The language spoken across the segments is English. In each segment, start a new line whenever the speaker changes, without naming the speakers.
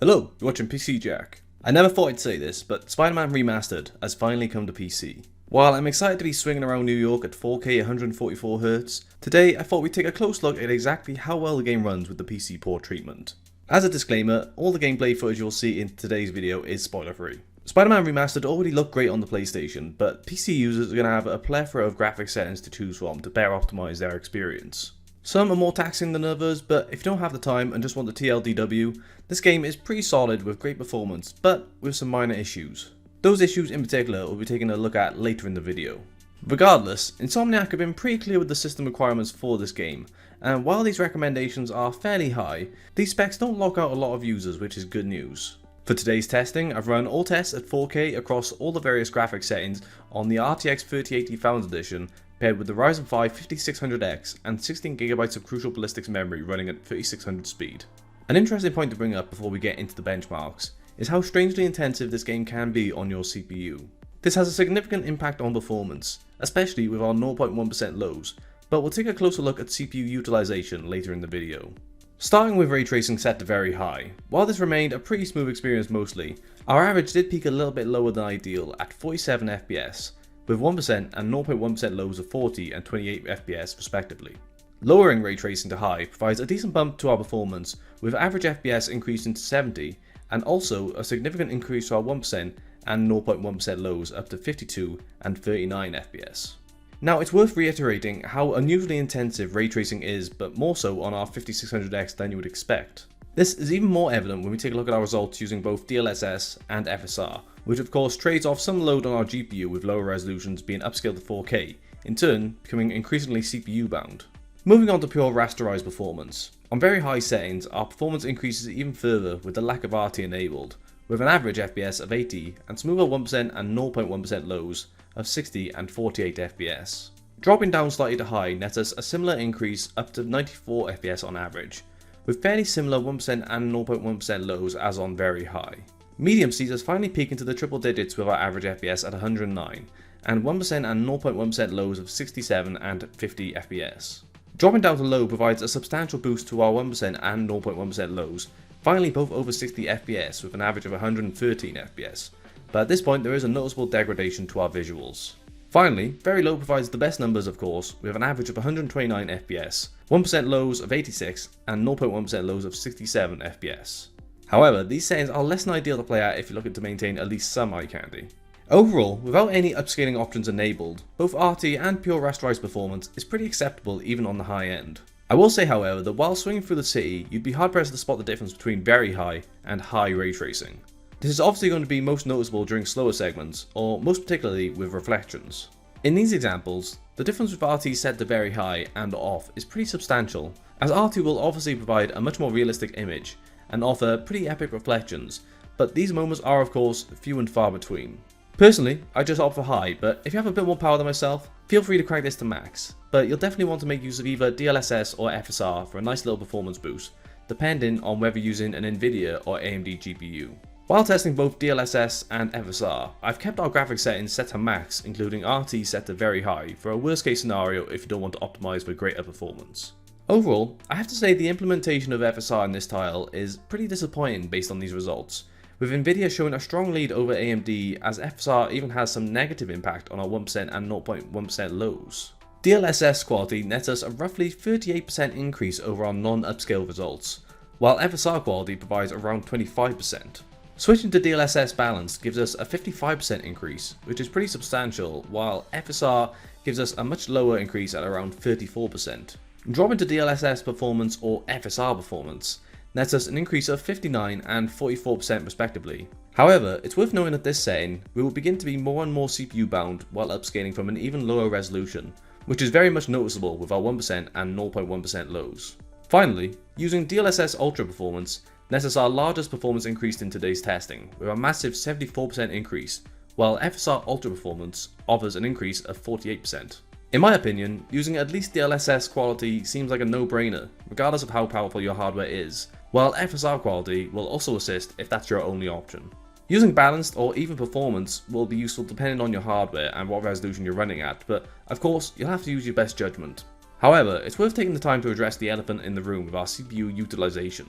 Hello, you're watching PC Jack. I never thought I'd say this, but Spider-Man Remastered has finally come to PC. While I'm excited to be swinging around New York at 4K 144Hz, today I thought we'd take a close look at exactly how well the game runs with the PC port treatment. As a disclaimer, all the gameplay footage you'll see in today's video is spoiler free. Spider-Man Remastered already looked great on the PlayStation, but PC users are going to have a plethora of graphic settings to choose from to better optimize their experience. Some are more taxing than others, but if you don't have the time and just want the TLDW, this game is pretty solid with great performance, but with some minor issues. Those issues in particular we'll be taking a look at later in the video. Regardless, Insomniac have been pretty clear with the system requirements for this game, and while these recommendations are fairly high, these specs don't lock out a lot of users, which is good news. For today's testing, I've run all tests at 4K across all the various graphic settings on the RTX 3080 Founders Edition, paired with the Ryzen 5 5600X and 16GB of Crucial Ballistics memory running at 3600 speed. An interesting point to bring up before we get into the benchmarks is how strangely intensive this game can be on your CPU. This has a significant impact on performance, especially with our 0.1% lows, but we'll take a closer look at CPU utilization later in the video. Starting with ray tracing set to very high, while this remained a pretty smooth experience mostly, our average did peak a little bit lower than ideal at 47 FPS, with 1% and 0.1% lows of 40 and 28 FPS respectively. Lowering ray tracing to high provides a decent bump to our performance, with average FPS increasing to 70, and also a significant increase to our 1% and 0.1% lows up to 52 and 39 FPS. Now it's worth reiterating how unusually intensive ray tracing is, but more so on our 5600X than you would expect. This is even more evident when we take a look at our results using both DLSS and FSR, which of course trades off some load on our GPU with lower resolutions being upscaled to 4K, in turn becoming increasingly CPU bound. Moving on to pure rasterized performance. On very high settings, our performance increases even further with the lack of RT enabled, with an average FPS of 80 and smoother 1% and 0.1% lows of 60 and 48 FPS. Dropping down slightly to high nets us a similar increase up to 94 FPS on average, with fairly similar 1% and 0.1% lows as on very high. Medium sees us finally peak into the triple digits with our average FPS at 109, and 1% and 0.1% lows of 67 and 50 FPS. Dropping down to low provides a substantial boost to our 1% and 0.1% lows, finally both over 60 FPS with an average of 113 FPS, but at this point there is a noticeable degradation to our visuals. Finally, very low provides the best numbers of course, with an average of 129 FPS, 1% lows of 86 and 0.1% lows of 67 FPS. However, these settings are less than ideal to play at if you're looking to maintain at least some eye candy. Overall, without any upscaling options enabled, both RT and pure rasterized performance is pretty acceptable even on the high end. I will say however that while swinging through the city, you'd be hard pressed to spot the difference between very high and high ray tracing. This is obviously going to be most noticeable during slower segments, or most particularly with reflections. In these examples, the difference with RT set to very high and off is pretty substantial, as RT will obviously provide a much more realistic image and offer pretty epic reflections, but these moments are of course few and far between. Personally, I just opt for high, but if you have a bit more power than myself, feel free to crank this to max, but you'll definitely want to make use of either DLSS or FSR for a nice little performance boost, depending on whether using an Nvidia or AMD GPU. While testing both DLSS and FSR, I've kept our graphics settings set to max, including RT set to very high for a worst case scenario if you don't want to optimize for greater performance. Overall, I have to say the implementation of FSR in this tile is pretty disappointing based on these results, with Nvidia showing a strong lead over AMD as FSR even has some negative impact on our 1% and 0.1% lows. DLSS quality nets us a roughly 38% increase over our non-upscale results, while FSR quality provides around 25%. Switching to DLSS balance gives us a 55% increase, which is pretty substantial, while FSR gives us a much lower increase at around 34%. Dropping to DLSS performance or FSR performance nets us an increase of 59 and 44% respectively. However, it's worth noting at this setting, we will begin to be more and more CPU bound while upscaling from an even lower resolution, which is very much noticeable with our 1% and 0.1% lows. Finally, using DLSS Ultra performance nets us our largest performance increase in today's testing, with a massive 74% increase, while FSR Ultra performance offers an increase of 48%. In my opinion, using at least DLSS quality seems like a no-brainer, regardless of how powerful your hardware is, while FSR quality will also assist if that's your only option. Using balanced or even performance will be useful depending on your hardware and what resolution you're running at, but of course you'll have to use your best judgment. However, it's worth taking the time to address the elephant in the room with our CPU utilization.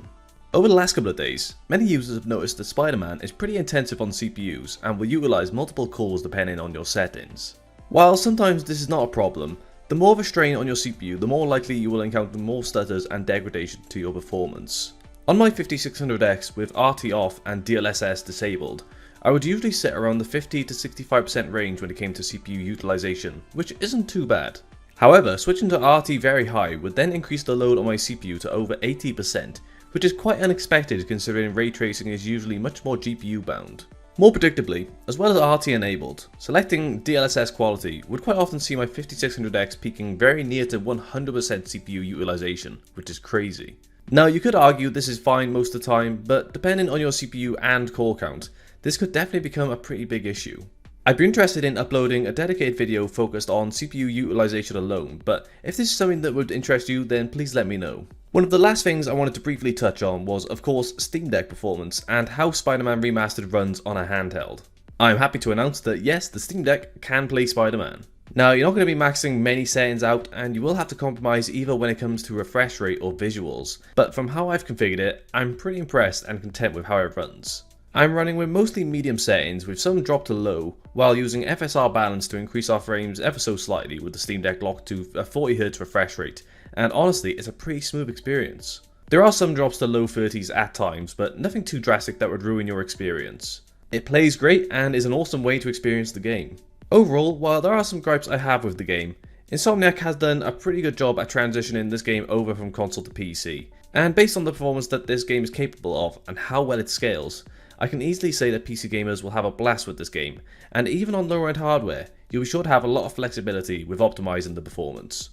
Over the last couple of days, many users have noticed that Spider-Man is pretty intensive on CPUs and will utilise multiple cores depending on your settings. While sometimes this is not a problem, the more of a strain on your CPU, the more likely you will encounter more stutters and degradation to your performance. On my 5600X with RT off and DLSS disabled, I would usually sit around the 50 to 65% range when it came to CPU utilisation, which isn't too bad. However, switching to RT very high would then increase the load on my CPU to over 80%, which is quite unexpected considering ray tracing is usually much more GPU bound. More predictably, as well as RT enabled, selecting DLSS quality would quite often see my 5600X peaking very near to 100% CPU utilization, which is crazy. Now you could argue this is fine most of the time, but depending on your CPU and core count, this could definitely become a pretty big issue. I'd be interested in uploading a dedicated video focused on CPU utilization alone, but if this is something that would interest you, then please let me know. One of the last things I wanted to briefly touch on was, of course, Steam Deck performance and how Spider-Man Remastered runs on a handheld. I'm happy to announce that yes, the Steam Deck can play Spider-Man. Now, you're not going to be maxing many settings out, and you will have to compromise either when it comes to refresh rate or visuals, but from how I've configured it, I'm pretty impressed and content with how it runs. I'm running with mostly medium settings with some drop to low, while using FSR balance to increase our frames ever so slightly with the Steam Deck locked to a 40Hz refresh rate, and honestly it's a pretty smooth experience. There are some drops to low 30s at times, but nothing too drastic that would ruin your experience. It plays great and is an awesome way to experience the game. Overall, while there are some gripes I have with the game, Insomniac has done a pretty good job at transitioning this game over from console to PC, and based on the performance that this game is capable of and how well it scales, I can easily say that PC gamers will have a blast with this game, and even on lower end hardware, you'll be sure to have a lot of flexibility with optimizing the performance.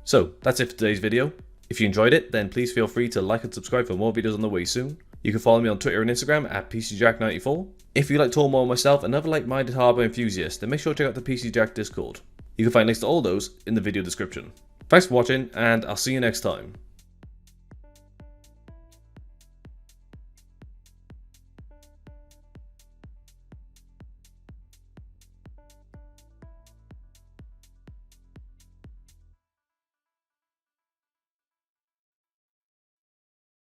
So that's it for today's video. If you enjoyed it, then please feel free to like and subscribe for more videos on the way soon. You can follow me on Twitter and Instagram at PCJack94. If you'd like to talk more myself and other like-minded hardware enthusiasts, then make sure to check out the PC Jack Discord. You can find links to all those in the video description. Thanks for watching, and I'll see you next time.